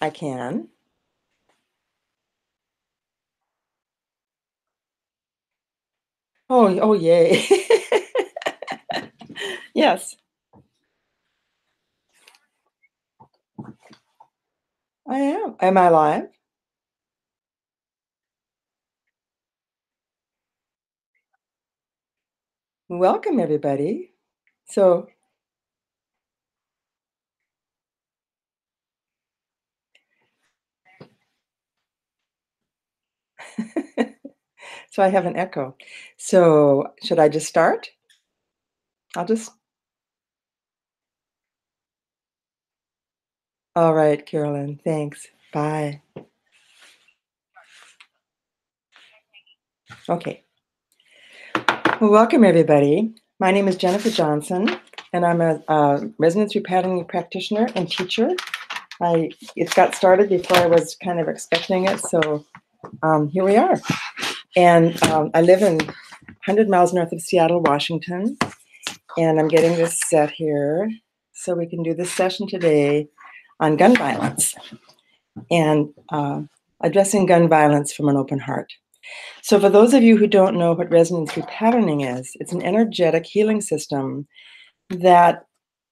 I can. Oh, yay. Yes, I am. Am I live? Welcome, everybody. So, so I have an echo. So, should I just start? I'll just. All right, Carolyn. Thanks. Bye. Okay. Well, welcome, everybody. My name is Jennifer Johnson, and I'm a resonance repatterning practitioner and teacher. It got started before I was kind of expecting it, so here we are. And I live in 100 miles north of Seattle, Washington, and I'm getting this set here so we can do this session today on gun violence and addressing gun violence from an open heart. So for those of you who don't know what resonance repatterning is, it's an energetic healing system that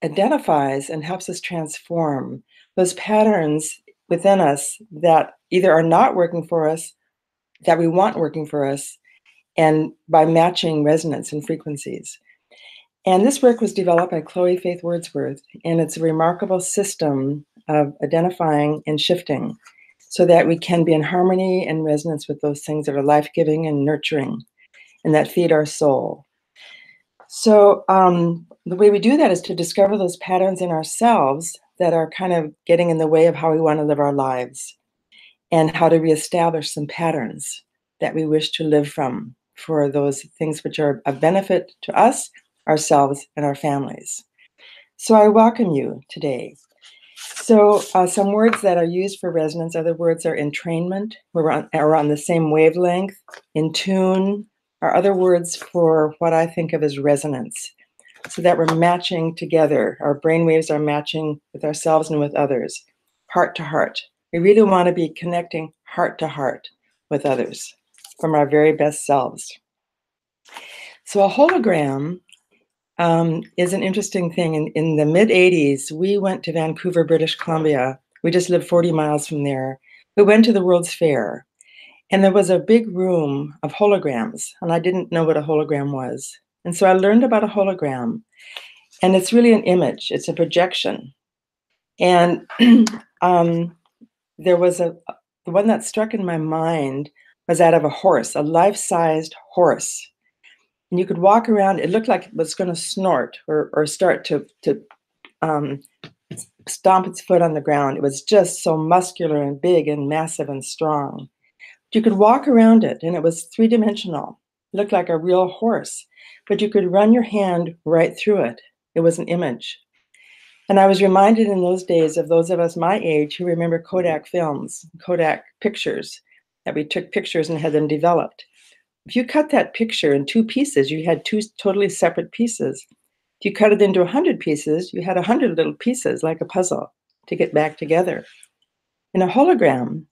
identifies and helps us transform those patterns within us that either are not working for us, that we want working for us, and by matching resonance and frequencies. And this work was developed by Chloe Faith Wordsworth, and it's a remarkable system of identifying and shifting so that we can be in harmony and resonance with those things that are life-giving and nurturing and that feed our soul. So the way we do that is to discover those patterns in ourselves that are kind of getting in the way of how we want to live our lives and how to reestablish some patterns that we wish to live from for those things which are a benefit to us, ourselves, and our families. So I welcome you today. So some words that are used for resonance, other words are entrainment, we're on the same wavelength, in tune, are other words for what I think of as resonance, so that we're matching together. Our brain waves are matching with ourselves and with others, heart to heart. We really want to be connecting heart to heart with others from our very best selves. So a hologram is an interesting thing. In the mid-'80s, we went to Vancouver, British Columbia. We just lived 40 miles from there. We went to the World's Fair, and there was a big room of holograms, and I didn't know what a hologram was. And so I learned about a hologram, and it's really an image. It's a projection. And there was the one that struck in my mind was that of a horse, a life-sized horse. And you could walk around, it looked like it was going to snort or start to stomp its foot on the ground. It was just so muscular and big and massive and strong. You could walk around it, and it was three-dimensional. It looked like a real horse, but you could run your hand right through it. It was an image. And I was reminded in those days of those of us my age who remember Kodak films, Kodak pictures, that we took pictures and had them developed. If you cut that picture in two pieces, you had two totally separate pieces. If you cut it into 100 pieces, you had 100 little pieces like a puzzle to get back together. In a hologram,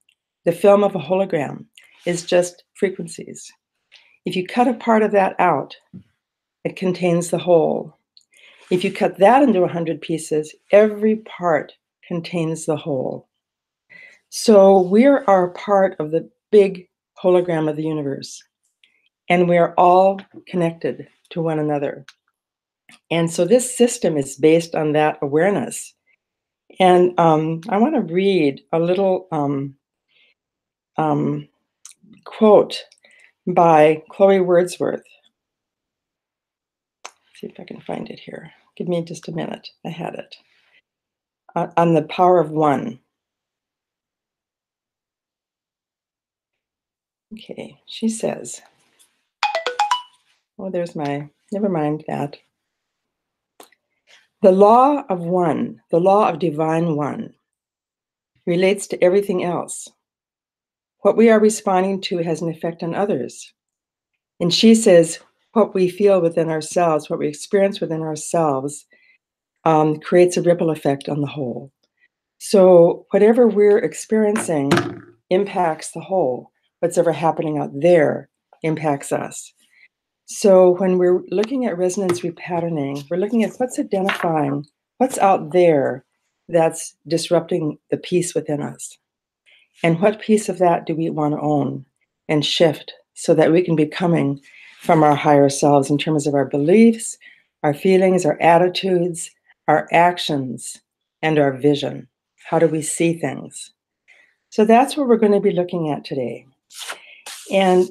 the film of a hologram is just frequencies. If you cut a part of that out, it contains the whole. If you cut that into 100 pieces, every part contains the whole. So we are part of the big hologram of the universe, and we are all connected to one another. And so this system is based on that awareness. And I want to read a little quote by Chloe Wordsworth. See if I can find it here. Give me just a minute. I had it. On the power of one. Okay, she says, oh, there's my, never mind that. The law of one, the law of divine one, relates to everything else. What we are responding to has an effect on others. And she says, what we feel within ourselves, what we experience within ourselves, creates a ripple effect on the whole. So whatever we're experiencing impacts the whole. What's ever happening out there impacts us. So when we're looking at resonance repatterning, we're looking at what's identifying, what's out there that's disrupting the peace within us. And what piece of that do we want to own and shift so that we can be coming from our higher selves in terms of our beliefs, our feelings, our attitudes, our actions, and our vision? How do we see things? So that's what we're going to be looking at today. And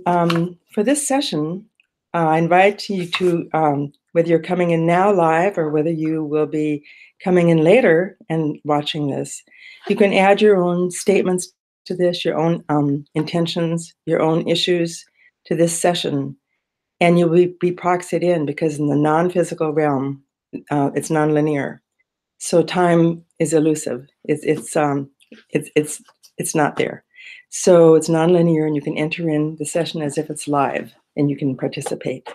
for this session, I invite you to, whether you're coming in now live or whether you will be coming in later and watching this, you can add your own statements to this, your own intentions, your own issues to this session, and you'll be proxied in, because in the non-physical realm, it's nonlinear. So time is elusive. It's not there. So it's nonlinear, and you can enter in the session as if it's live, and you can participate.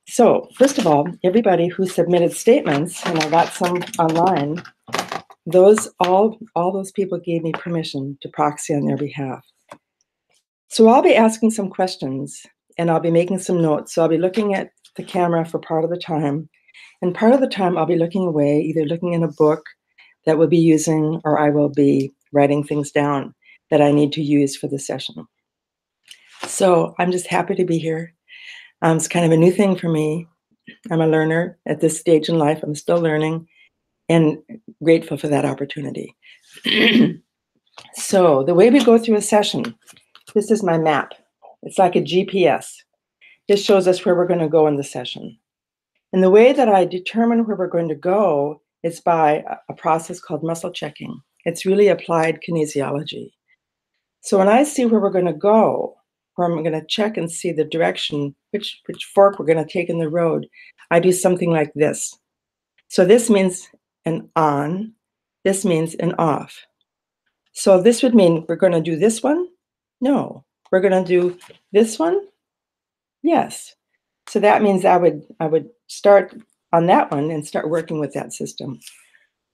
So first of all, everybody who submitted statements, and I got some online, all those people gave me permission to proxy on their behalf. So I'll be asking some questions, and I'll be making some notes. So I'll be looking at the camera for part of the time, and part of the time I'll be looking away, either looking in a book that we'll be using, or I will be writing things down that I need to use for the session. So I'm just happy to be here. It's kind of a new thing for me. I'm a learner at this stage in life. I'm still learning and grateful for that opportunity. So the way we go through a session, this is my map. It's like a GPS. This shows us where we're going to go in the session. And the way that I determine where we're going to go is by a process called muscle checking. It's really applied kinesiology. So when I see where we're going to go, where I'm going to check and see the direction, which fork we're going to take in the road, I do something like this. So this means an on, this means an off. So this would mean we're going to do this one? No. We're going to do this one? Yes. So that means I would start on that one and start working with that system.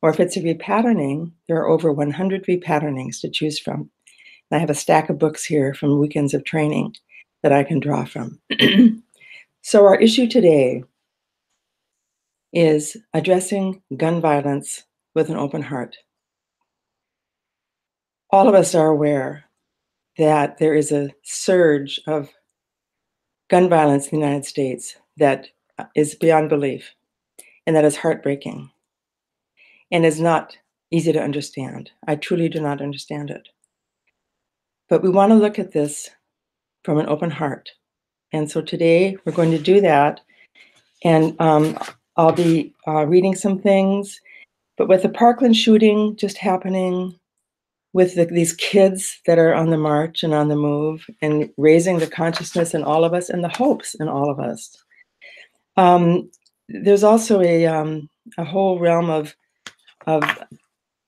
Or if it's a repatterning, there are over 100 repatternings to choose from. And I have a stack of books here from weekends of training that I can draw from. So our issue today is addressing gun violence with an open heart. All of us are aware that there is a surge of gun violence in the United States that is beyond belief, and that is heartbreaking and is not easy to understand. I truly do not understand it. But we want to look at this from an open heart. And so today we're going to do that. And I'll be reading some things. But with the Parkland shooting just happening, with these kids that are on the march and on the move, and raising the consciousness in all of us and the hopes in all of us, there's also a whole realm of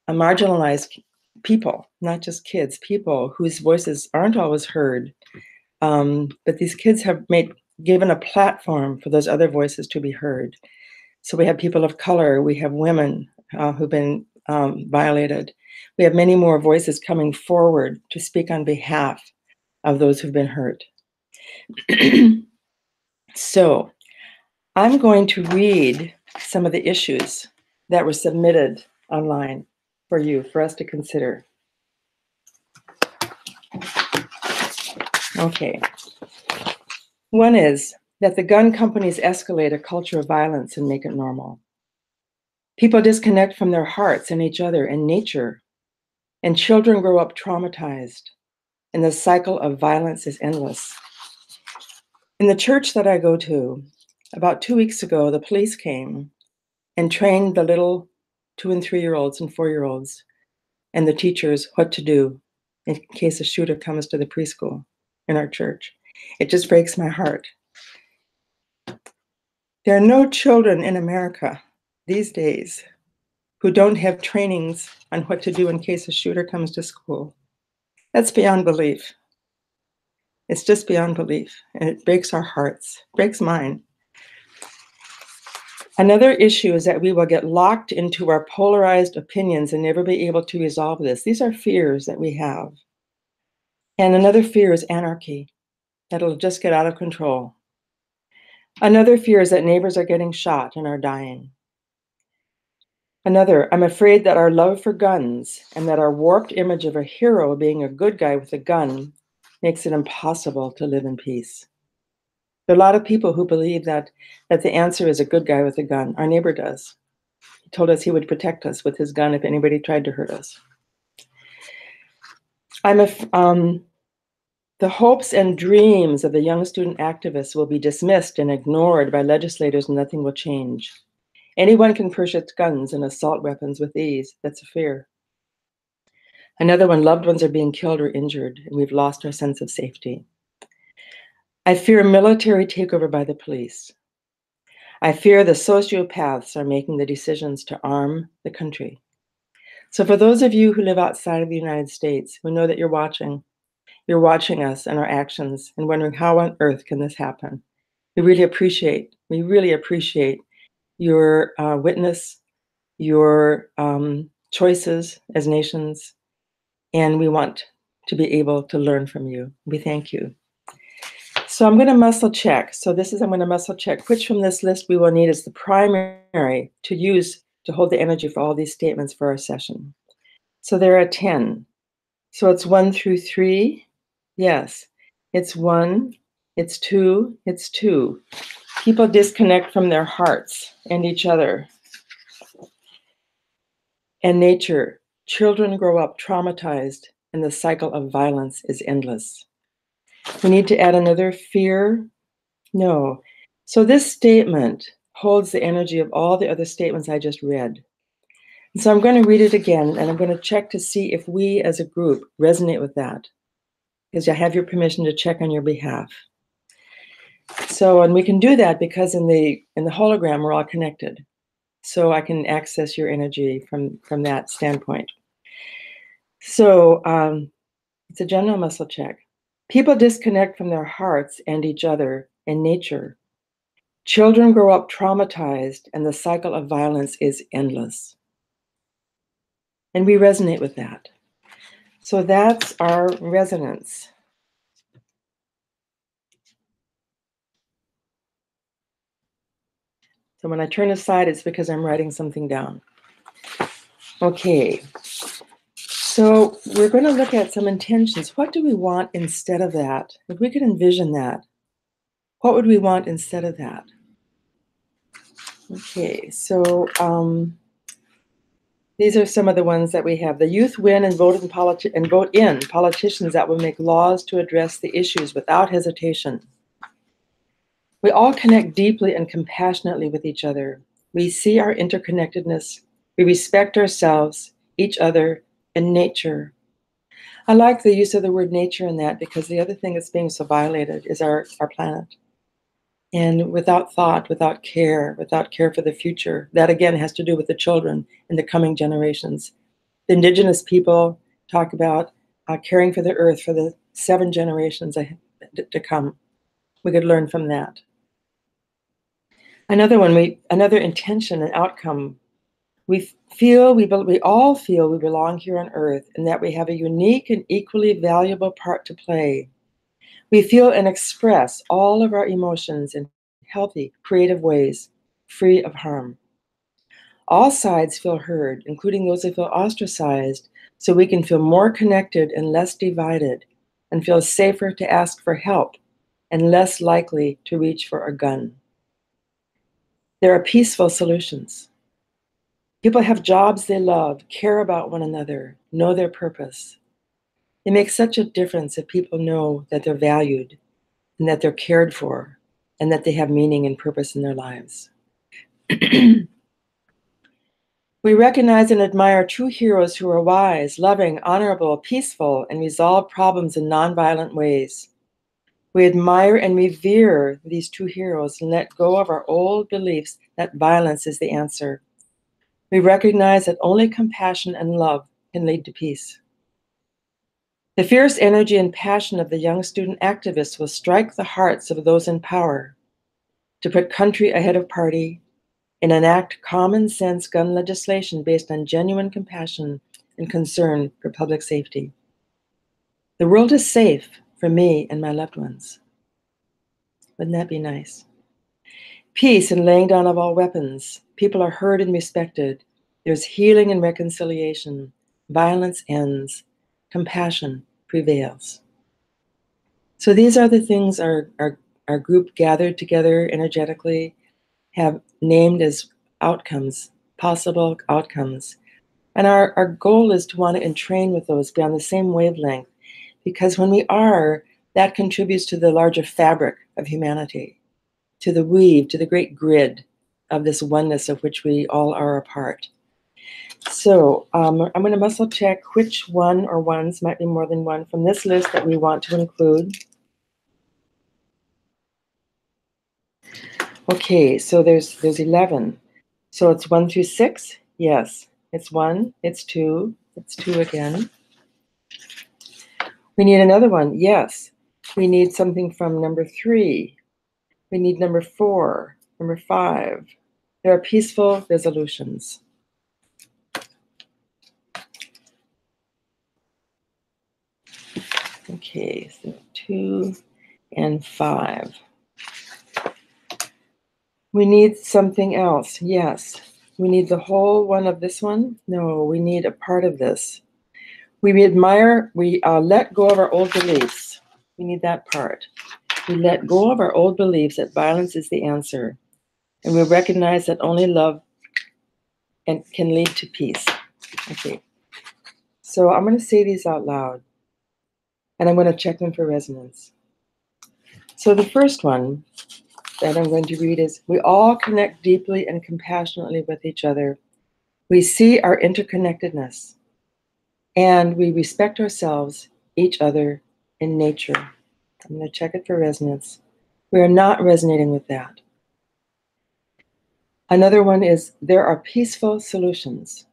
marginalized people, not just kids, people whose voices aren't always heard. But these kids have given a platform for those other voices to be heard. So we have people of color, we have women who've been violated. We have many more voices coming forward to speak on behalf of those who've been hurt. So I'm going to read some of the issues that were submitted online for us to consider. Okay. One is that the gun companies escalate a culture of violence and make it normal. People disconnect from their hearts and each other and nature, and children grow up traumatized, and the cycle of violence is endless. In the church that I go to, about 2 weeks ago, the police came and trained the little 2- and 3-year-olds and 4-year-olds and the teachers what to do in case a shooter comes to the preschool in our church. It just breaks my heart. There are no children in America these days who don't have trainings on what to do in case a shooter comes to school. That's beyond belief. It's just beyond belief, and it breaks our hearts, breaks mine. Another issue is that we will get locked into our polarized opinions and never be able to resolve this. These are fears that we have. And another fear is anarchy, that it'll just get out of control. Another fear is that neighbors are getting shot and are dying. Another, I'm afraid that our love for guns and that our warped image of a hero being a good guy with a gun makes it impossible to live in peace. There are a lot of people who believe that the answer is a good guy with a gun. Our neighbor does. He told us he would protect us with his gun if anybody tried to hurt us. The hopes and dreams of the young student activists will be dismissed and ignored by legislators, and nothing will change. Anyone can purchase guns and assault weapons with ease. That's a fear. Another one, loved ones are being killed or injured, and we've lost our sense of safety. I fear military takeover by the police. I fear the sociopaths are making the decisions to arm the country. So for those of you who live outside of the United States, we know that you're watching us and our actions and wondering how on earth can this happen. We really appreciate your witness, your choices as nations, and we want to be able to learn from you. We thank you. So I'm going to muscle check. I'm going to muscle check which from this list we will need as the primary to use to hold the energy for all these statements for our session. So there are 10. So it's 1 through 3. Yes, it's 1, it's 2, it's 2. People disconnect from their hearts and each other and nature. Children grow up traumatized, and the cycle of violence is endless. We need to add another fear. No. So this statement holds the energy of all the other statements I just read. And so I'm going to read it again, and I'm going to check to see if we as a group resonate with that, because I have your permission to check on your behalf. So, and we can do that because in the hologram, we're all connected. So I can access your energy from that standpoint. So it's a general muscle check. People disconnect from their hearts and each other and nature. Children grow up traumatized, and the cycle of violence is endless. And we resonate with that. So that's our resonance. So when I turn aside, it's because I'm writing something down. Okay. So we're going to look at some intentions. What do we want instead of that? If we could envision that, what would we want instead of that? Okay, so these are some of the ones that we have. The youth win and vote in politicians that will make laws to address the issues without hesitation. We all connect deeply and compassionately with each other. We see our interconnectedness. We respect ourselves, each other, and nature. I like the use of the word nature in that because the other thing that's being so violated is our planet. And without thought, without care for the future, that again has to do with the children and the coming generations. The indigenous people talk about caring for the earth for the 7 generations to come. We could learn from that. Another intention and outcome. We all feel we belong here on earth and that we have a unique and equally valuable part to play. We feel and express all of our emotions in healthy, creative ways, free of harm. All sides feel heard, including those who feel ostracized, so we can feel more connected and less divided, and feel safer to ask for help and less likely to reach for a gun. There are peaceful solutions. People have jobs they love, care about one another, know their purpose. It makes such a difference if people know that they're valued and that they're cared for and that they have meaning and purpose in their lives. We recognize and admire true heroes who are wise, loving, honorable, peaceful, and resolve problems in nonviolent ways. We admire and revere these true heroes and let go of our old beliefs that violence is the answer. We recognize that only compassion and love can lead to peace. The fierce energy and passion of the young student activists will strike the hearts of those in power to put country ahead of party and enact common sense gun legislation based on genuine compassion and concern for public safety. The world is safe for me and my loved ones. Wouldn't that be nice? Peace and laying down of all weapons. People are heard and respected. There's healing and reconciliation. Violence ends. Compassion prevails. So these are the things our group gathered together energetically have named as outcomes, possible outcomes. And our goal is to want to entrain with those, be on the same wavelength, because when we are, that contributes to the larger fabric of humanity, to the weave, to the great grid of this oneness of which we all are a part. So I'm going to muscle check which one or ones, might be more than one, from this list that we want to include. Okay, so there's 11. So it's 1 through 6? Yes. It's 1, it's 2, it's 2 again. We need another one. Yes. We need something from number 3. We need number 4, number 5. There are peaceful resolutions. Okay, so 2 and 5. We need something else. Yes. We need the whole one of this one? No, we need a part of this. We let go of our old beliefs. We need that part. We let go of our old beliefs that violence is the answer. And we recognize that only love can lead to peace. Okay. So I'm going to say these out loud. And I'm going to check them for resonance. So the first one that I'm going to read is, we all connect deeply and compassionately with each other. We see our interconnectedness. And we respect ourselves, each other, and nature. I'm going to check it for resonance. We are not resonating with that. Another one is, there are peaceful solutions.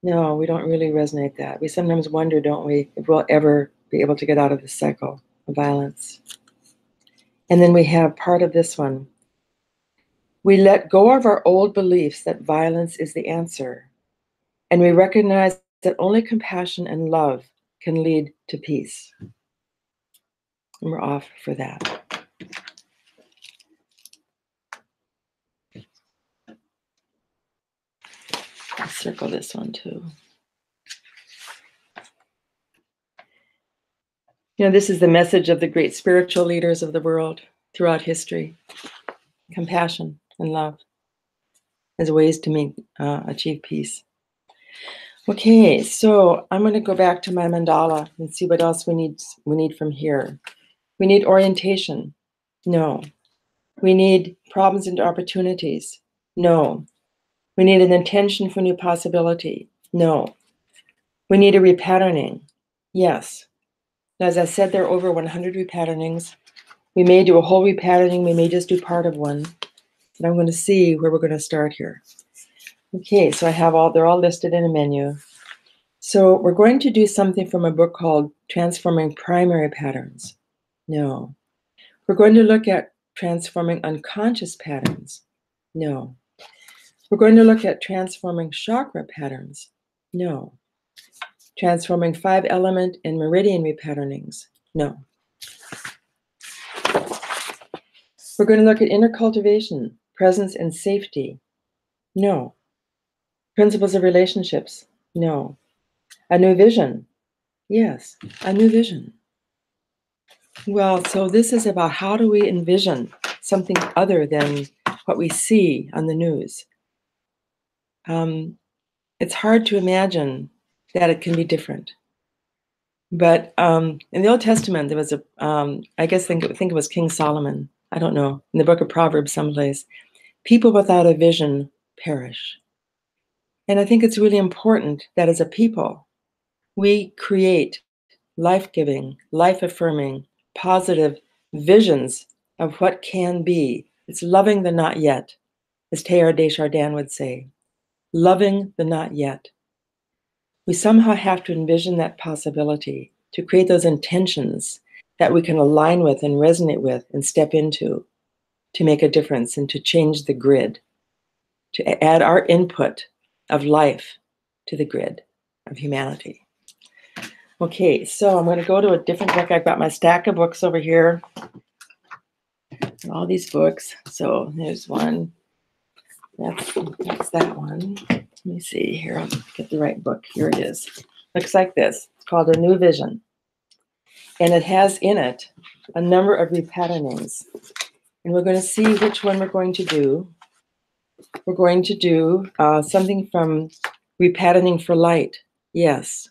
No, we don't really resonate that. We sometimes wonder, don't we, if we'll ever be able to get out of this cycle of violence. And then we have part of this one. We let go of our old beliefs that violence is the answer. And we recognize that only compassion and love can lead to peace. And we're off for that. I'll circle this one too. You know, this is the message of the great spiritual leaders of the world throughout history. Compassion and love as ways to achieve peace. Okay, so I'm going to go back to my mandala and see what else we need from here. We need orientation. No. We need problems into opportunities. No. We need an intention for new possibility. No. We need a repatterning. Yes. As I said, there are over 100 repatternings. We may do a whole repatterning. We may just do part of one. But I'm going to see where we're going to start here. Okay, so they're all listed in a menu. So we're going to do something from a book called Transforming Primary Patterns. No. We're going to look at transforming unconscious patterns. No. We're going to look at transforming chakra patterns. No. Transforming 5-element and meridian repatternings. No. We're going to look at inner cultivation, presence, and safety. No. Principles of relationships. No. A new vision. Yes, a new vision. Well, so this is about how do we envision something other than what we see on the news. It's hard to imagine that it can be different. But in the Old Testament, there was I think it was King Solomon. I don't know, in the book of Proverbs someplace. People without a vision perish. And I think it's really important that as a people, we create life-giving, life-affirming, positive visions of what can be. It's loving the not yet, as Teilhard de Chardin would say. Loving the not yet. We somehow have to envision that possibility, to create those intentions that we can align with and resonate with and step into to make a difference and to change the grid. to add our input of life to the grid of humanity. Okay, so I'm going to go to a different book. I've got my stack of books over here. All these books. So there's one. That's that one. Let me see here. I'll get the right book. Here it is. Looks like this. It's called A New Vision. And it has in it a number of repatternings. And we're going to see which one we're going to do. We're going to do something from repatterning for light. Yes.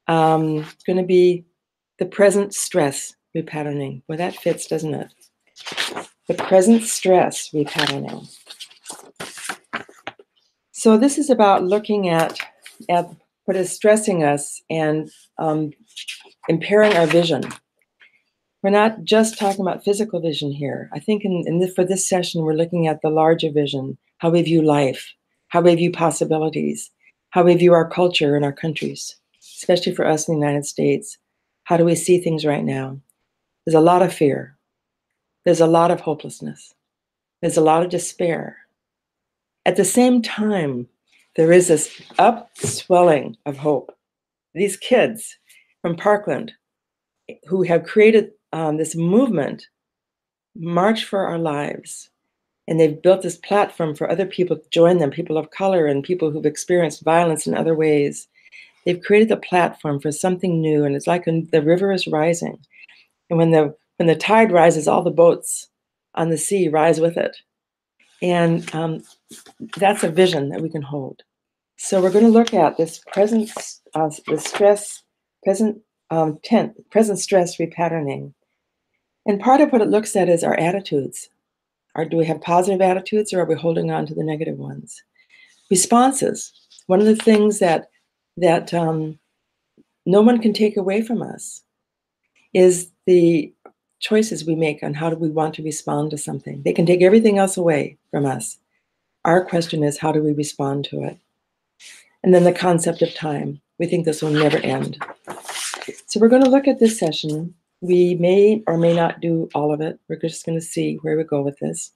It's going to be the present stress repatterning. Well, that fits, doesn't it? The present stress repatterning. So this is about looking at what is stressing us and impairing our vision. We're not just talking about physical vision here. I think for this session, we're looking at the larger vision, how we view life, how we view possibilities, how we view our culture and our countries, especially for us in the United States. How do we see things right now? There's a lot of fear. There's a lot of hopelessness. There's a lot of despair. At the same time, there is this upswelling of hope. These kids from Parkland who have created this movement, March for Our Lives, and they've built this platform for other people to join them, people of color and people who've experienced violence in other ways. They've created a platform for something new, and it's like the river is rising. And when the tide rises, all the boats on the sea rise with it. And that's a vision that we can hold. So we're going to look at this present stress repatterning. And part of what it looks at is our attitudes. Do we have positive attitudes, or are we holding on to the negative ones? Responses. One of the things that no one can take away from us is the choices we make on how do we want to respond to something. They can take everything else away from us. Our question is, how do we respond to it? And then the concept of time. We think this will never end. So we're going to look at this session. We may or may not do all of it. We're just going to see where we go with this.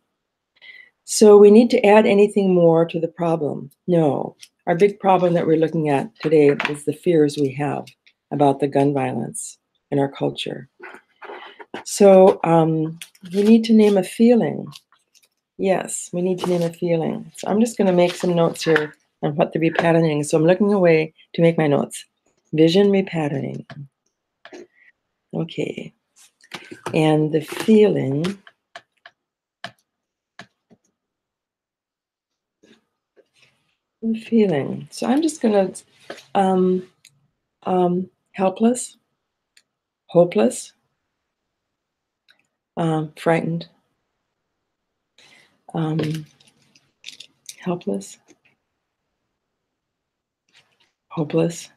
So we need to add anything more to the problem? No. Our big problem that we're looking at today is the fears we have about the gun violence in our culture. So we need to name a feeling. Yes, we need to name a feeling. So I'm just going to make some notes here on what the repatterning is. So I'm looking away to make my notes. Vision repatterning. Okay. And the feeling. Feeling. So I'm just going to helpless, hopeless, frightened, helpless, hopeless,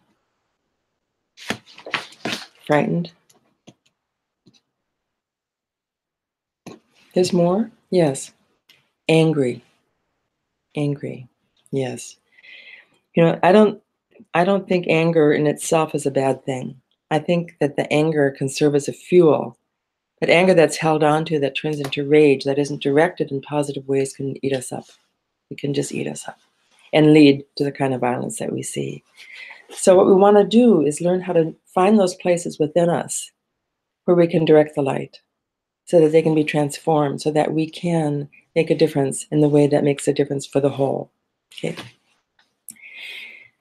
frightened. There's more? Yes. Angry. Angry. Yes. You know, I don't think anger in itself is a bad thing. I think that the anger can serve as a fuel. But anger that's held on to, that turns into rage, that isn't directed in positive ways, can eat us up. It can just eat us up and lead to the kind of violence that we see. So what we want to do is learn how to find those places within us where we can direct the light so that they can be transformed, so that we can make a difference in the way that makes a difference for the whole. Okay.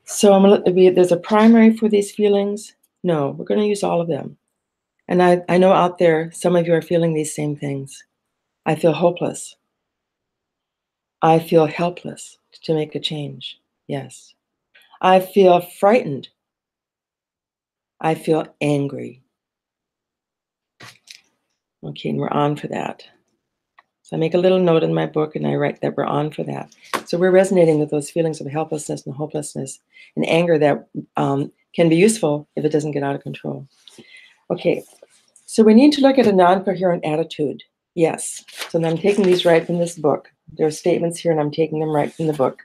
So there's a primary for these feelings? No, we're going to use all of them. And I know out there, some of you are feeling these same things. I feel hopeless. I feel helpless to make a change. Yes. I feel frightened. I feel angry. Okay, and we're on for that. So I make a little note in my book and I write that we're on for that. So we're resonating with those feelings of helplessness and hopelessness and anger that can be useful if it doesn't get out of control. Okay, so we need to look at a non-coherent attitude. Yes, so I'm taking these right from this book. There are statements here and I'm taking them right from the book.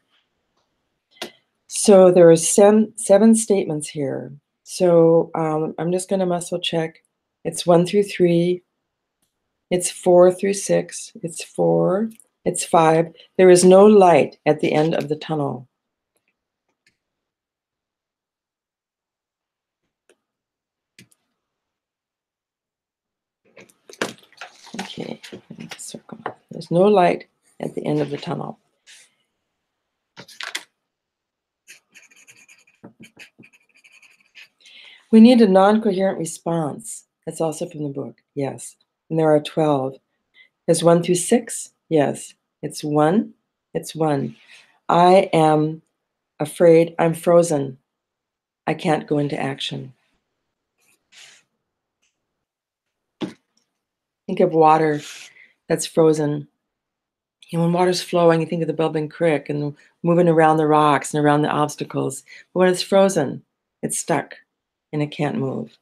So there are seven statements here. So I'm just going to muscle check. It's 1 through 3. It's 4 through 6. It's 4. It's 5. There is no light at the end of the tunnel. Okay, let me circle. There's no light at the end of the tunnel. We need a non-coherent response. That's also from the book. Yes. And there are 12. There's 1 through 6. Yes. It's 1. It's 1. I am afraid. I'm frozen. I can't go into action. Think of water that's frozen. And when water's flowing, you think of the bubbling creek and moving around the rocks and around the obstacles. But when it's frozen, it's stuck and it can't move.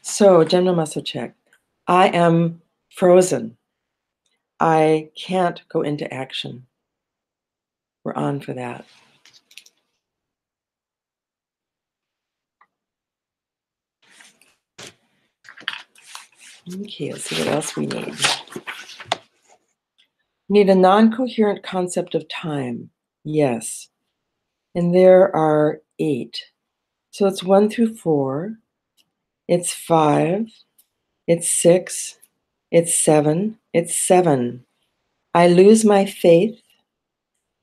So, general muscle check. I am frozen. I can't go into action. We're on for that. Okay, let's see what else we need. We need a non-coherent concept of time. Yes. And there are 8. So it's 1 through 4. It's 5. It's 6. It's 7. It's 7. I lose my faith,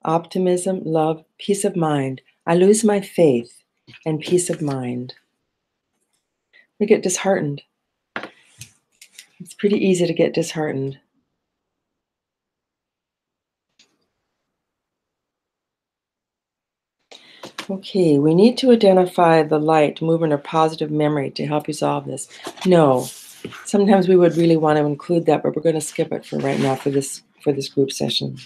optimism, love, peace of mind. I lose my faith and peace of mind. We get disheartened. It's pretty easy to get disheartened. Okay, we need to identify the light, movement, or positive memory to help resolve this. No, sometimes we would really want to include that, but we're going to skip it for right now for this group session.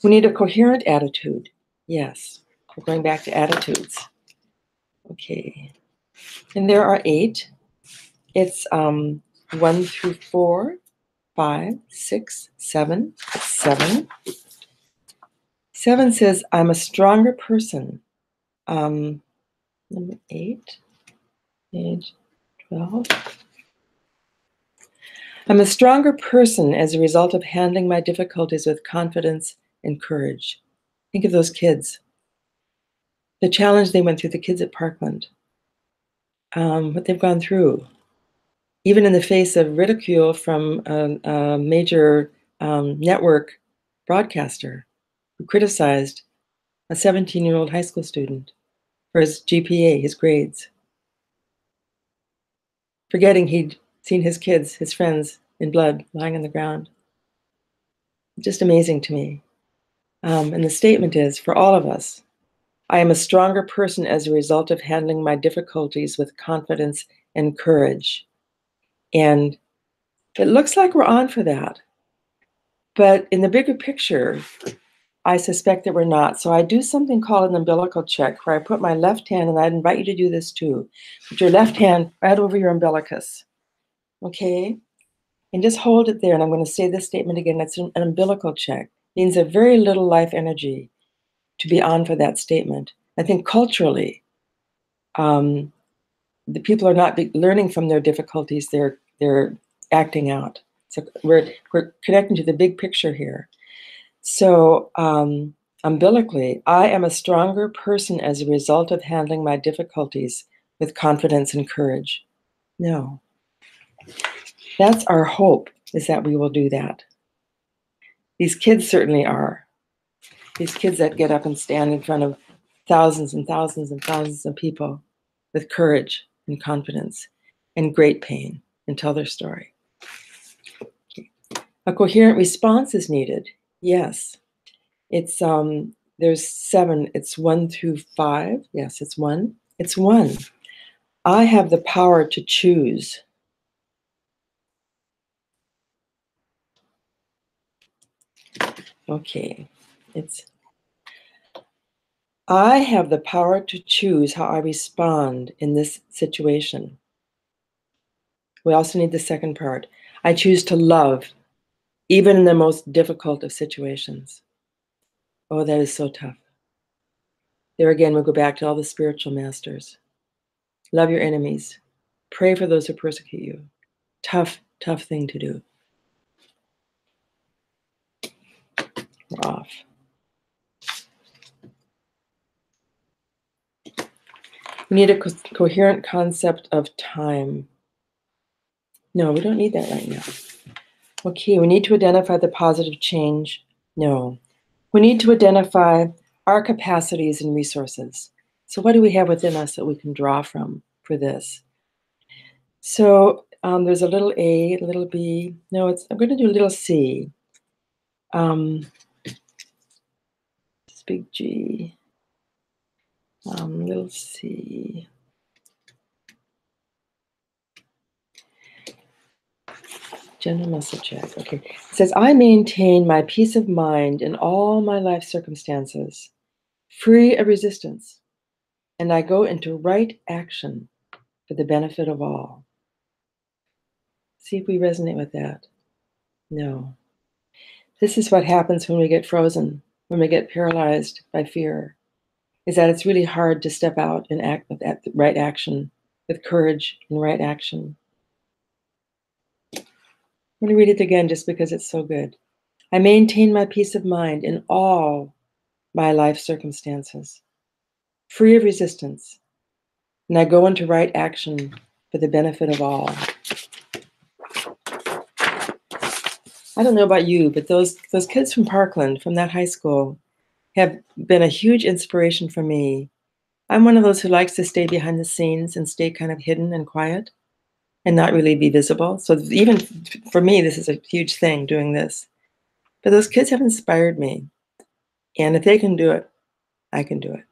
We need a coherent attitude. Yes, we're going back to attitudes. Okay, and there are 8. It's 1 through 4, 5, 6, 7. It's 7. 7 says, I'm a stronger person. Number 8, page 12. I'm a stronger person as a result of handling my difficulties with confidence and courage. Think of those kids. The challenge they went through, the kids at Parkland. What they've gone through. Even in the face of ridicule from a major network broadcaster who criticized a 17-year-old high school student for his GPA, his grades, forgetting he'd seen his kids, his friends, in blood lying on the ground. Just amazing to me. And the statement is, for all of us, I am a stronger person as a result of handling my difficulties with confidence and courage. And it looks like we're on for that. But in the bigger picture, I suspect that we're not. So I do something called an umbilical check, where I put my left hand, and I'd invite you to do this too. Put your left hand right over your umbilicus, okay? And just hold it there. And I'm going to say this statement again. It's an umbilical check. It means a very little life energy to be on for that statement. I think culturally, the people are not learning from their difficulties. They're acting out. So we're connecting to the big picture here. So umbilically, I am a stronger person as a result of handling my difficulties with confidence and courage. No. That's our hope, is that we will do that. These kids certainly are. These kids that get up and stand in front of thousands and thousands and thousands of people with courage and confidence and great pain and tell their story. Okay. A coherent response is needed. Yes. It's there's 7. It's 1 through 5. Yes, it's 1. It's 1. I have the power to choose. Okay. It's I have the power to choose how I respond in this situation. We also need the second part. I choose to love, even in the most difficult of situations. Oh, that is so tough. There again, we'll go back to all the spiritual masters. Love your enemies. Pray for those who persecute you. Tough, tough thing to do. We're off. We need a coherent concept of time. No, we don't need that right now. Okay, we need to identify the positive change. No. We need to identify our capacities and resources. So what do we have within us that we can draw from for this? So there's a little A, a little B. No, I'm going to do a little C. This big G. Little C. General muscle check. Okay. It says, I maintain my peace of mind in all my life circumstances, free of resistance, and I go into right action for the benefit of all. See if we resonate with that. No. This is what happens when we get frozen, when we get paralyzed by fear, is that it's really hard to step out and act with that right action, with courage and right action. I'm going to read it again just because it's so good. I maintain my peace of mind in all my life circumstances, free of resistance, and I go into right action for the benefit of all. I don't know about you, but those kids from Parkland, from that high school, have been a huge inspiration for me. I'm one of those who likes to stay behind the scenes and stay kind of hidden and quiet and not really be visible. So even for me, this is a huge thing, doing this. But those kids have inspired me. And if they can do it, I can do it.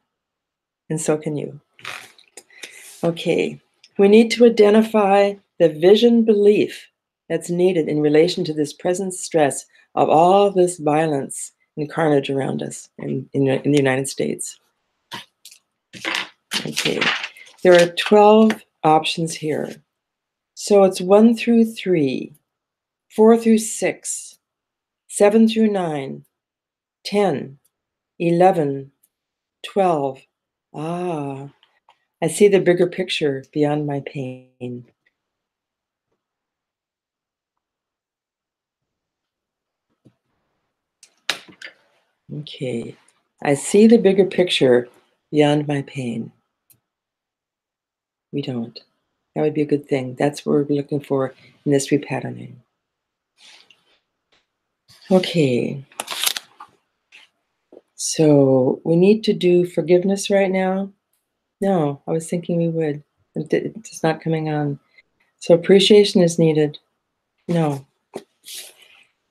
And so can you. Okay, we need to identify the vision belief that's needed in relation to this present stress of all this violence and carnage around us in the United States. Okay, there are 12 options here. So it's 1 through 3, 4 through 6, 7 through 9, 10, 11, 12. I see the bigger picture beyond my pain. Okay, I see the bigger picture beyond my pain. We don't. That would be a good thing. That's what we're looking for in this repatterning. Okay. So we need to do forgiveness right now. No, I was thinking we would. It's not coming on. So appreciation is needed. No.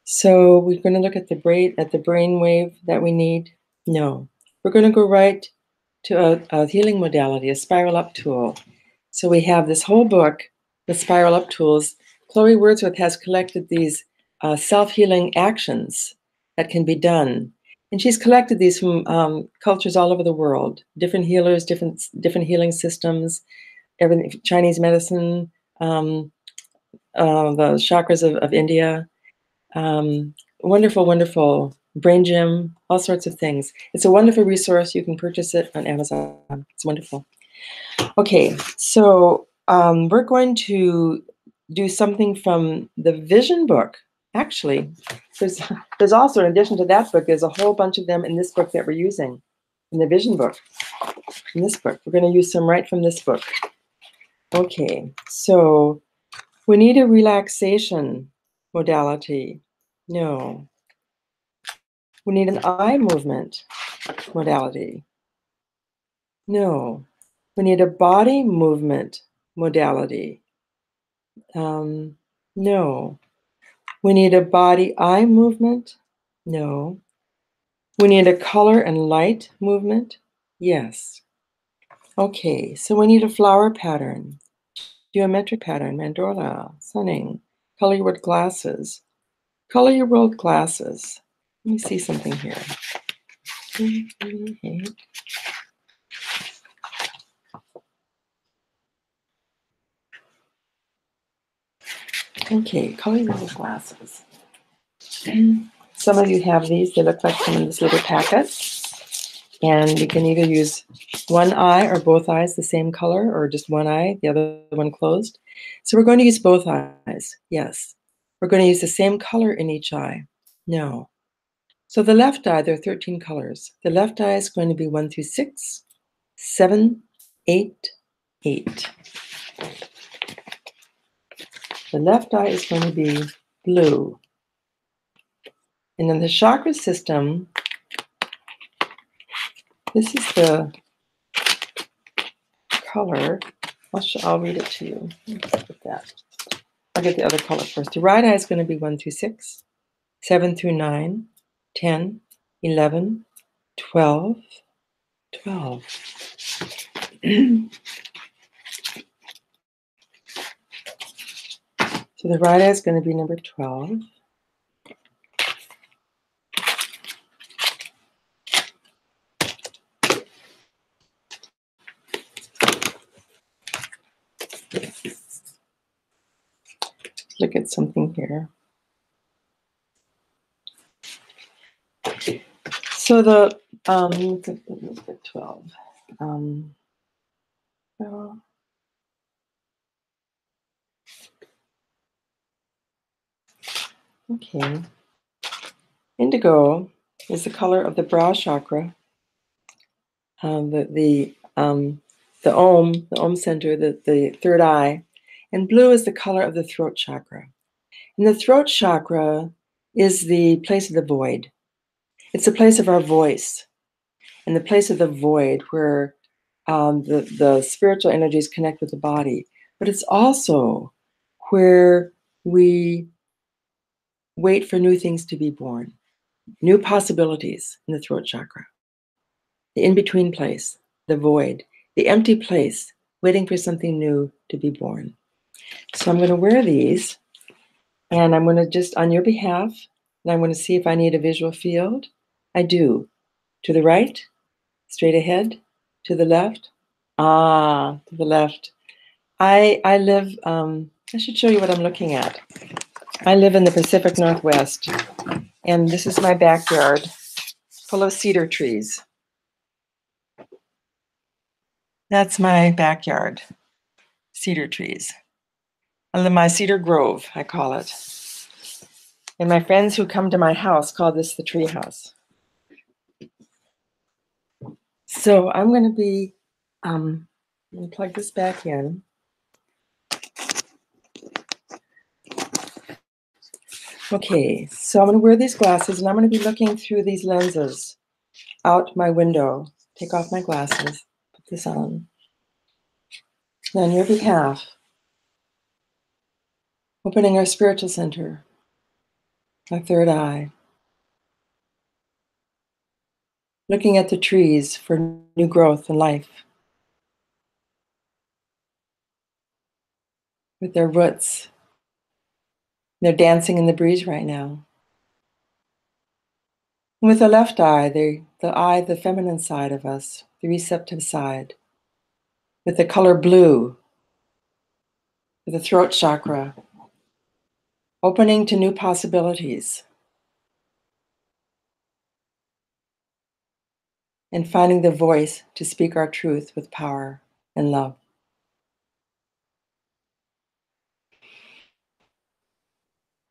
So we're going to look at the brain wave that we need. No. We're going to go right to a healing modality, a spiral up tool. So we have this whole book, the Spiral Up Tools. Chloe Wordsworth has collected these self-healing actions that can be done. And she's collected these from cultures all over the world, different healers, different healing systems, everything, Chinese medicine, the chakras of India, wonderful, wonderful brain gym, all sorts of things. It's a wonderful resource. You can purchase it on Amazon. It's wonderful. Okay, so we're going to do something from the vision book. Actually, there's also, in addition to that book, there's a whole bunch of them in this book that we're using, in the vision book, in this book. We're going to use some right from this book. Okay, so we need a relaxation modality. No. We need an eye movement modality. No. We need a body movement modality. No. We need a body-eye movement? No. We need a color and light movement? Yes. Okay, so we need a flower pattern, geometric pattern, mandorla, sunning, color your world glasses. Color your world glasses. Let me see something here. Okay, color your world glasses. Some of you have these. They look like some in this little packet. And you can either use one eye or both eyes the same color, or just one eye, the other one closed. So we're going to use both eyes. Yes. We're going to use the same color in each eye. No. So the left eye, there are 13 colors. The left eye is going to be 1 through 6, 7, 8, 8. The left eye is going to be blue. And in the chakra system, this is the color. I'll read it to you. Let's put that. I'll get the other color first. The right eye is going to be 1 through 6, 7 through 9, 10, 11, 12, 12. So the right eye is going to be number 12. Look at something here. So the let's get 12. Oh, okay. Indigo is the color of the brow chakra. The Om center, the third eye, and blue is the color of the throat chakra. And the throat chakra is the place of the void. It's the place of our voice, and the place of the void where the spiritual energies connect with the body. But it's also where we wait for new things to be born, new possibilities in the throat chakra. The in-between place, the void, the empty place, waiting for something new to be born. So I'm going to wear these, and I'm going to just, on your behalf, and I'm going to see if I need a visual field. I do. To the right, straight ahead, to the left. To the left. I live, I should show you what I'm looking at. I live in the Pacific Northwest, and this is my backyard full of cedar trees. That's my backyard, cedar trees. I live in my cedar grove, I call it. And my friends who come to my house call this the tree house. So I'm going to be, let me plug this back in. Okay, so I'm going to wear these glasses, and I'm going to be looking through these lenses out my window. Take off my glasses, put this on. And on your behalf, opening our spiritual center, our third eye, looking at the trees for new growth and life, with their roots. They're dancing in the breeze right now. And with the left eye, the feminine side of us, the receptive side, with the color blue, with the throat chakra, opening to new possibilities, and finding the voice to speak our truth with power and love.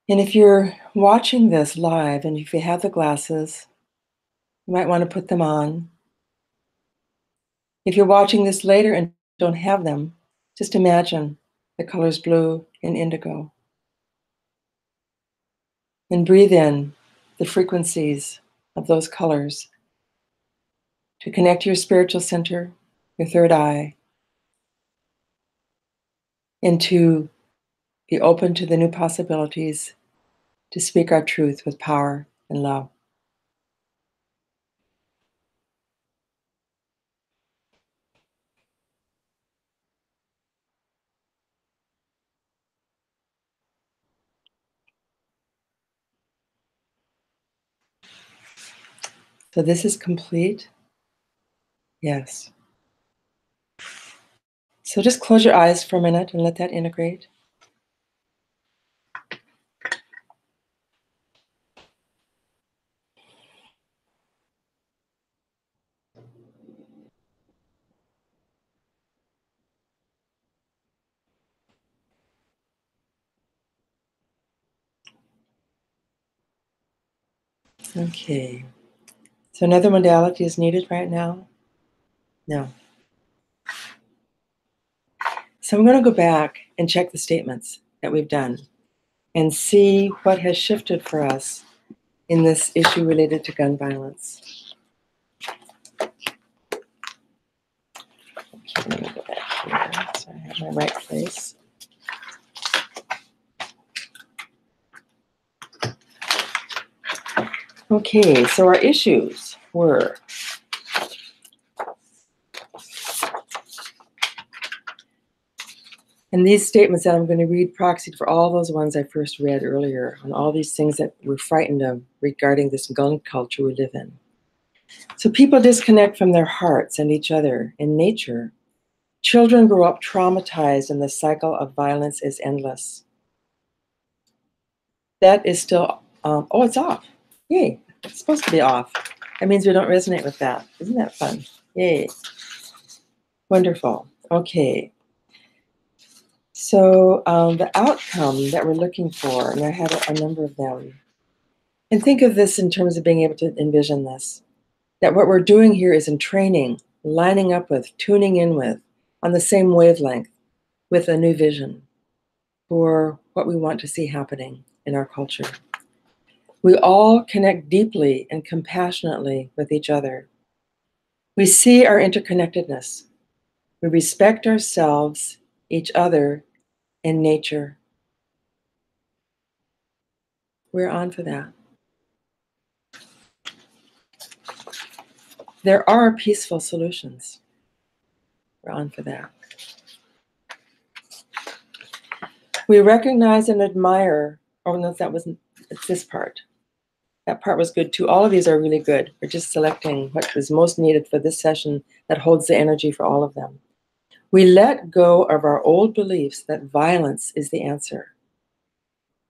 And if you're watching this live, and if you have the glasses, you might want to put them on. If you're watching this later and don't have them, just imagine the colors blue and indigo. And breathe in the frequencies of those colors to connect to your spiritual center, your third eye, and to be open to the new possibilities, to speak our truth with power and love. So this is complete. Yes. So just close your eyes for a minute and let that integrate. Okay. So another modality is needed right now? No. So I'm going to go back and check the statements that we've done and see what has shifted for us in this issue related to gun violence. Okay, let me go back here so I have my right place. Okay, so our issues were and these statements that I'm going to read proxied for all those ones I first read earlier on all these things that we're frightened of regarding this gun culture we live in. So people disconnect from their hearts and each other in nature. Children grow up traumatized and the cycle of violence is endless. That is still, oh, it's off. Yay, it's supposed to be off. That means we don't resonate with that. Isn't that fun? Yay. Wonderful. Okay. So the outcome that we're looking for, and I had a number of them, and think of this in terms of being able to envision this, that what we're doing here is in training, lining up with, tuning in with, on the same wavelength with a new vision for what we want to see happening in our culture. We all connect deeply and compassionately with each other. We see our interconnectedness. We respect ourselves, each other, and nature. We're on for that. There are peaceful solutions. We're on for that. We recognize and admire, oh no, that wasn't, it's this part. That part was good too. All of these are really good. We're just selecting what is most needed for this session that holds the energy for all of them. We let go of our old beliefs that violence is the answer.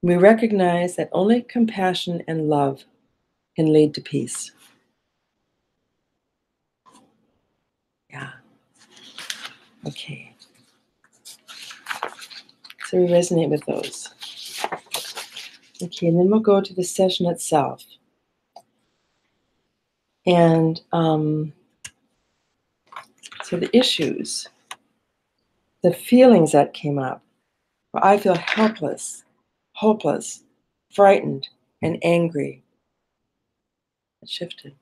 We recognize that only compassion and love can lead to peace. Yeah. Okay. So we resonate with those. Okay, and then we'll go to the session itself. And so the issues, the feelings that came up, well, I feel helpless, hopeless, frightened, and angry. It shifted.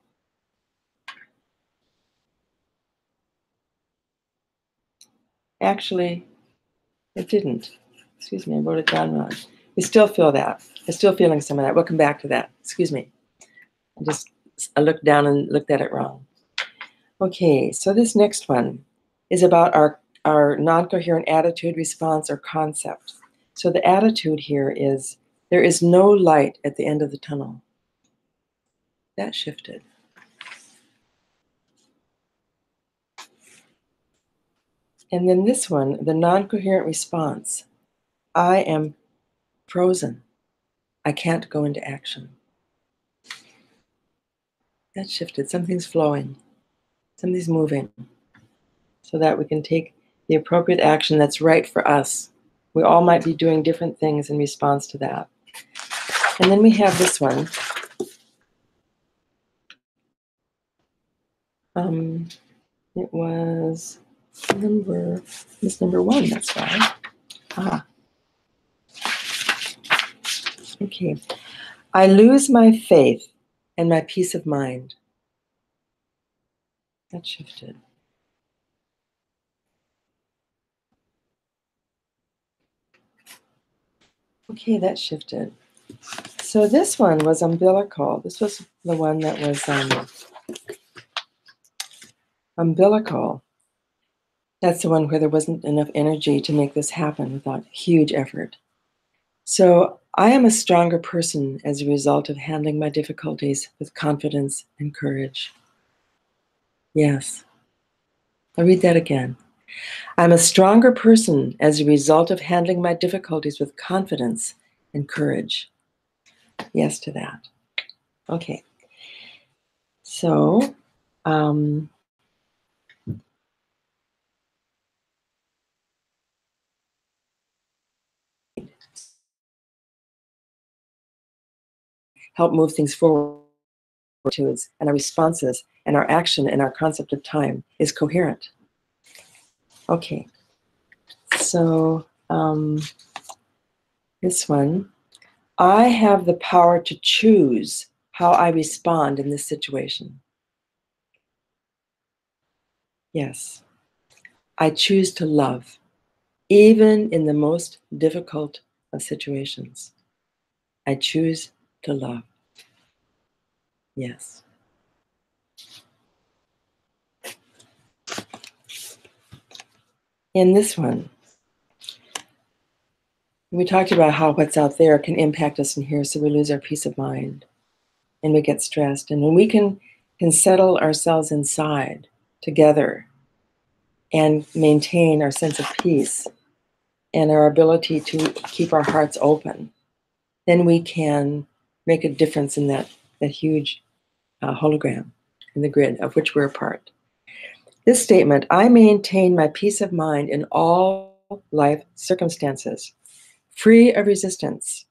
Actually, it didn't. Excuse me, I wrote it down wrong. We still feel that. I'm still feeling some of that. We'll come back to that. Excuse me. I looked down and looked at it wrong. Okay, so this next one is about our non-coherent attitude, response, or concept. So the attitude here is, there is no light at the end of the tunnel. That shifted. And then this one, the non-coherent response. I am frozen. I can't go into action. That shifted. Something's flowing. Something's moving. So that we can take the appropriate action that's right for us. We all might be doing different things in response to that. And then we have this one. It was number 1, that's why. Ah. Okay. I lose my faith and my peace of mind. That shifted. Okay, that shifted. So this one was umbilical. This was the one that was umbilical. That's the one where there wasn't enough energy to make this happen without huge effort. So I am a stronger person as a result of handling my difficulties with confidence and courage. Yes. I'll read that again. I'm a stronger person as a result of handling my difficulties with confidence and courage. Yes to that. Okay. So, help move things forward. attitudes and our responses and our action and our concept of time is coherent. Okay, so this one, I have the power to choose how I respond in this situation. Yes, I choose to love, even in the most difficult of situations. I choose to love. Yes. In this one, we talked about how what's out there can impact us in here, so we lose our peace of mind and we get stressed. And when we can settle ourselves inside together and maintain our sense of peace and our ability to keep our hearts open, then we can make a difference in that huge hologram in the grid of which we're a part. This statement, I maintain my peace of mind in all life circumstances, free of resistance,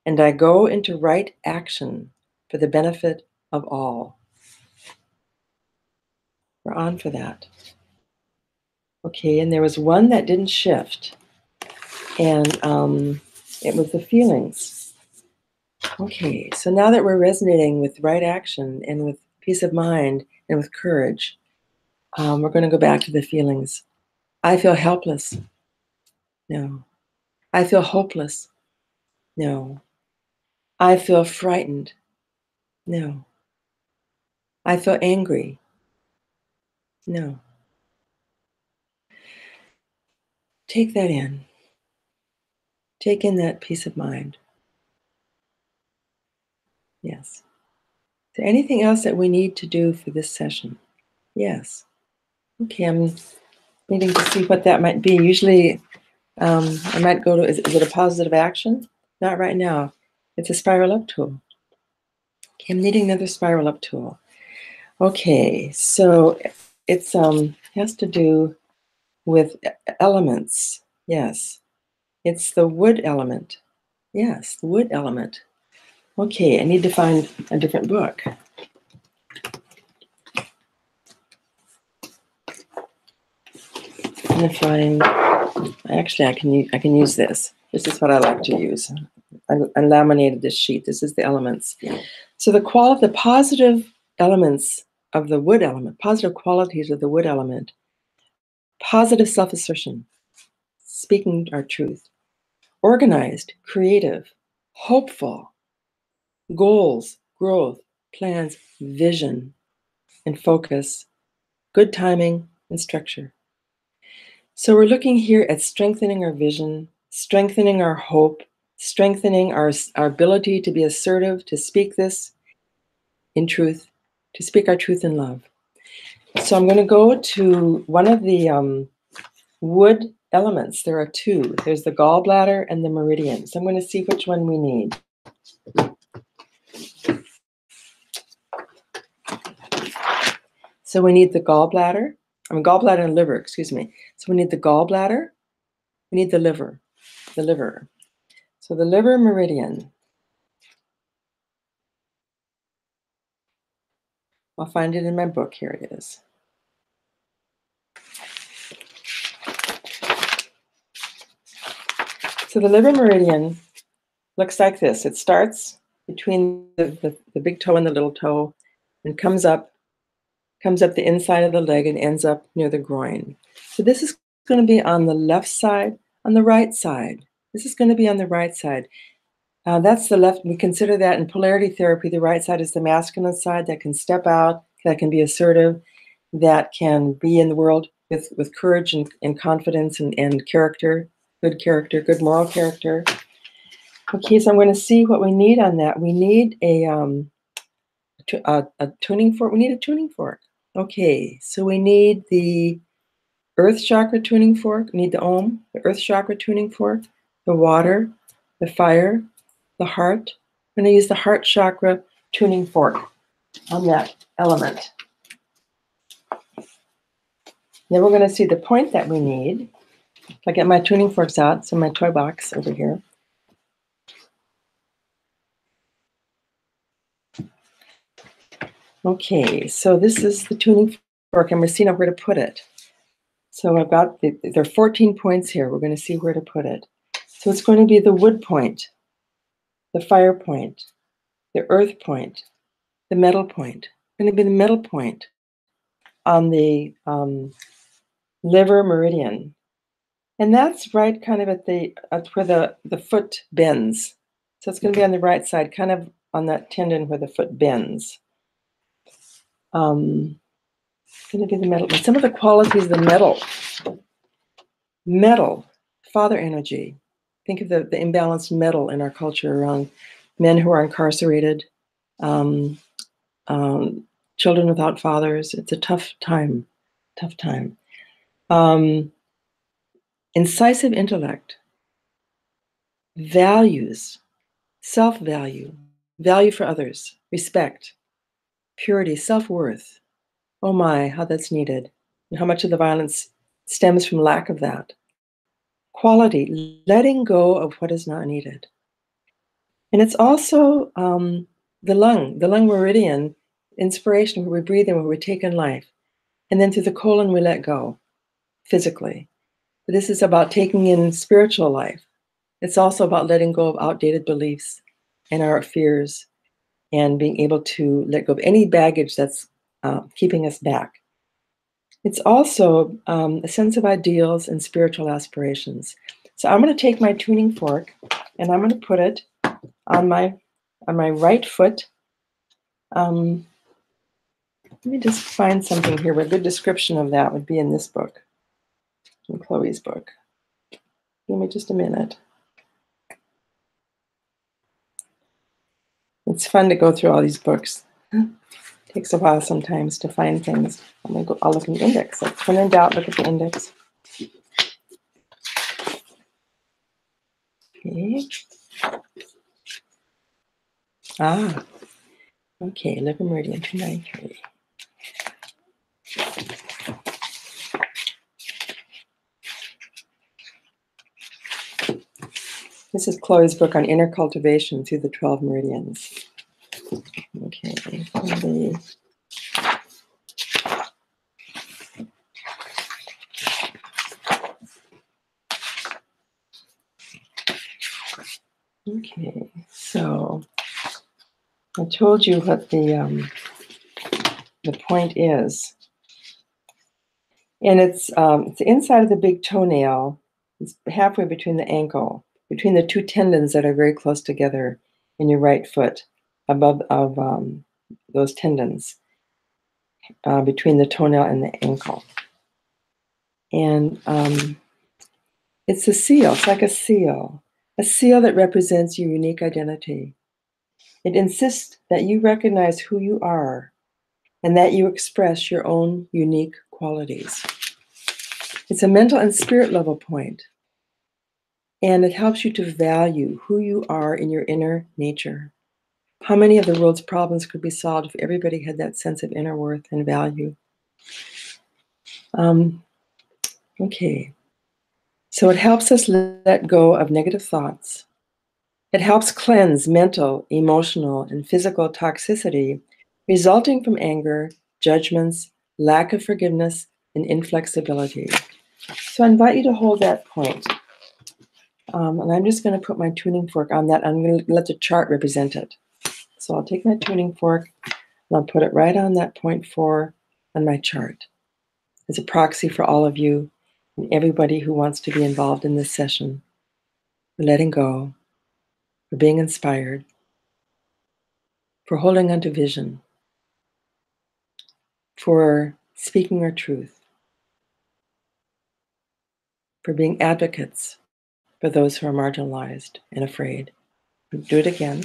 and I go into right action for the benefit of all. We're on for that. Okay, and there was one that didn't shift, and it was the feelings. Okay, so now that we're resonating with right action and with peace of mind and with courage, we're going to go back to the feelings. I feel helpless. No. I feel hopeless. No. I feel frightened. No. I feel angry. No. Take that in. Take in that peace of mind. Yes. Is there anything else that we need to do for this session? Yes. Okay, I'm needing to see what that might be. Usually, I might go to, is it a positive action? Not right now. It's a spiral up tool. Okay, I'm needing another spiral up tool. Okay, so it's has to do with elements. Yes. It's the wood element. Yes, the wood element. Okay, I need to find a different book. I'm gonna find. Actually, I can use this. This is what I like to use. I laminated this sheet. This is the elements. So the positive elements of the wood element, positive qualities of the wood element, positive self-assertion, speaking our truth, organized, creative, hopeful, goals, growth, plans, vision, and focus, good timing, and structure. So we're looking here at strengthening our vision, strengthening our hope, strengthening our ability to be assertive, to speak this in truth, to speak our truth in love. So I'm going to go to one of the wood elements. There are two. There's the gallbladder and the meridian. So I'm going to see which one we need. So we need the gallbladder and liver, excuse me. So we need the gallbladder, we need the liver. So the liver meridian. I'll find it in my book. Here it is. So the liver meridian looks like this. It starts between the big toe and the little toe and comes up the inside of the leg and ends up near the groin. So this is going to be on the left side, on the right side. This is going to be on the right side. That's the left. We consider that in polarity therapy, the right side is the masculine side that can step out, that can be assertive, that can be in the world with courage and confidence and character, good moral character. Okay, so I'm going to see what we need on that. We need a tuning fork. We need a tuning fork. Okay, so we need the earth chakra tuning fork. We need the Om, the earth chakra tuning fork, the water, the fire, the heart. I'm going to use the heart chakra tuning fork on that element. Then we're going to see the point that we need. I get my tuning forks out, so my toy box over here. Okay, so this is the tuning fork, and we're seeing where to put it. So I've got, there are 14 points here. We're going to see where to put it. So it's going to be the wood point, the fire point, the earth point, the metal point. It's going to be the metal point on the liver meridian. And that's right kind of at where the foot bends. So it's going to be on the right side, kind of on that tendon where the foot bends. It's going to be the metal. Some of the qualities of the metal, father energy. Think of the imbalanced metal in our culture around men who are incarcerated, um, children without fathers. It's a tough time, tough time. Incisive intellect, values, self-value, value for others, respect, purity, self-worth. Oh my, how that's needed. And how much of the violence stems from lack of that. Quality, letting go of what is not needed. And it's also the lung meridian, inspiration, where we breathe in, where we take in life. And then through the colon, we let go physically. But this is about taking in spiritual life. It's also about letting go of outdated beliefs and our fears and being able to let go of any baggage that's keeping us back. It's also a sense of ideals and spiritual aspirations. So I'm going to take my tuning fork and I'm going to put it on my right foot. Let me just find something here where a good description of that would be in this book, in Chloe's book. Give me just a minute. It's fun to go through all these books. Takes a while sometimes to find things. I'll look in the index. So when in doubt, look at the index. Okay. Okay, liver meridian 293. This is Chloe's book on inner cultivation through the 12 meridians. Okay, okay, so I told you what the point is. And it's the inside of the big toenail. It's halfway between the ankle, between the two tendons that are very close together in your right foot, above of those tendons, between the toenail and the ankle. And it's a seal. It's like a seal that represents your unique identity. It insists that you recognize who you are and that you express your own unique qualities. It's a mental and spirit level point, and it helps you to value who you are in your inner nature. How many of the world's problems could be solved if everybody had that sense of inner worth and value? Okay, so it helps us let go of negative thoughts. It helps cleanse mental, emotional, and physical toxicity resulting from anger, judgments, lack of forgiveness, and inflexibility. So I invite you to hold that point. And I'm just going to put my tuning fork on that. I'm going to let the chart represent it. So I'll take my tuning fork and I'll put it right on that point 4 on my chart as a proxy for all of you and everybody who wants to be involved in this session, for letting go, for being inspired, for holding on to vision, for speaking our truth, for being advocates for those who are marginalized and afraid. Do it again.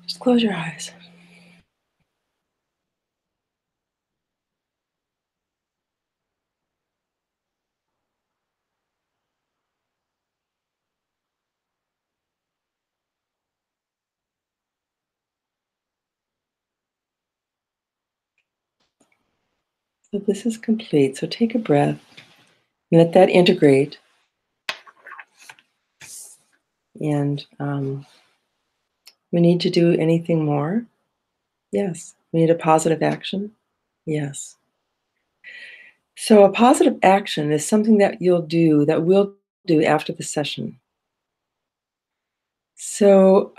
Just close your eyes. So this is complete. So take a breath and let that integrate. And we need to do anything more? Yes. We need a positive action? Yes. So a positive action is something that you'll do, that we'll do after the session. So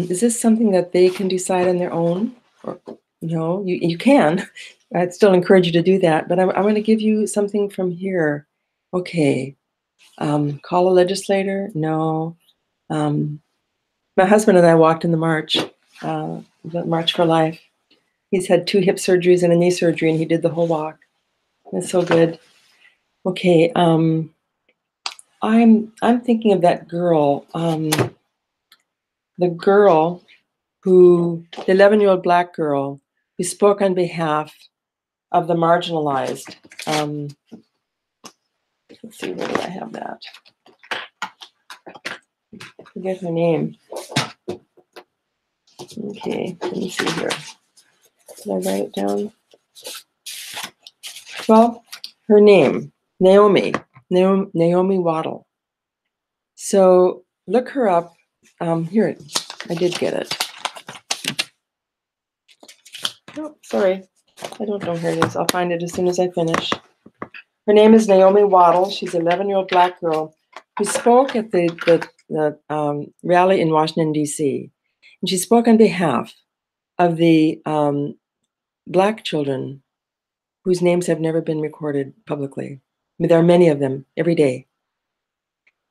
is this something that they can decide on their own? Or, no, you can. I'd still encourage you to do that, but I'm going to give you something from here. Okay. Call a legislator? No. My husband and I walked in the March for Life. He's had 2 hip surgeries and a knee surgery, and he did the whole walk. It's so good. Okay, I'm thinking of that girl, the 11-year-old Black girl who spoke on behalf of the marginalized. Let's see, where do I have that? I forget her name. Okay, let me see here. Did I write it down? Well, her name, Naomi Waddle. So look her up. Here, I did get it. Oh, sorry. I don't know where it is. I'll find it as soon as I finish. Her name is Naomi Waddle. She's an 11-year-old Black girl who spoke at the rally in Washington, D.C. And she spoke on behalf of the Black children whose names have never been recorded publicly. I mean, there are many of them every day.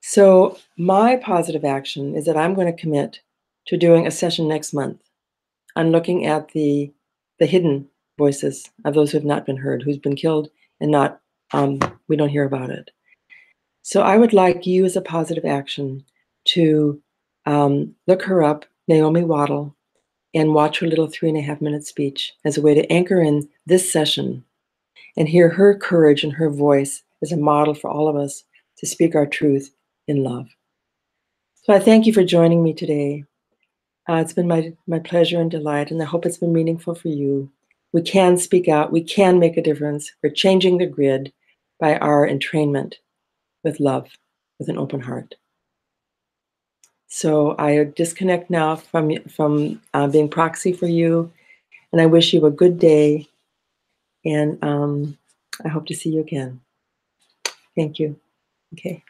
So my positive action is that I'm going to commit to doing a session next month on looking at the hidden voices of those who have not been heard, who's been killed and not we don't hear about it. So I would like you as a positive action to look her up, Naomi Waddle, and watch her little 3.5-minute speech as a way to anchor in this session and hear her courage and her voice as a model for all of us to speak our truth in love. So I thank you for joining me today. It's been my pleasure and delight, and I hope it's been meaningful for you. We can speak out. We can make a difference. We're changing the grid by our entrainment with love, with an open heart. So I disconnect now from being proxy for you, and I wish you a good day, and I hope to see you again. Thank you. Okay.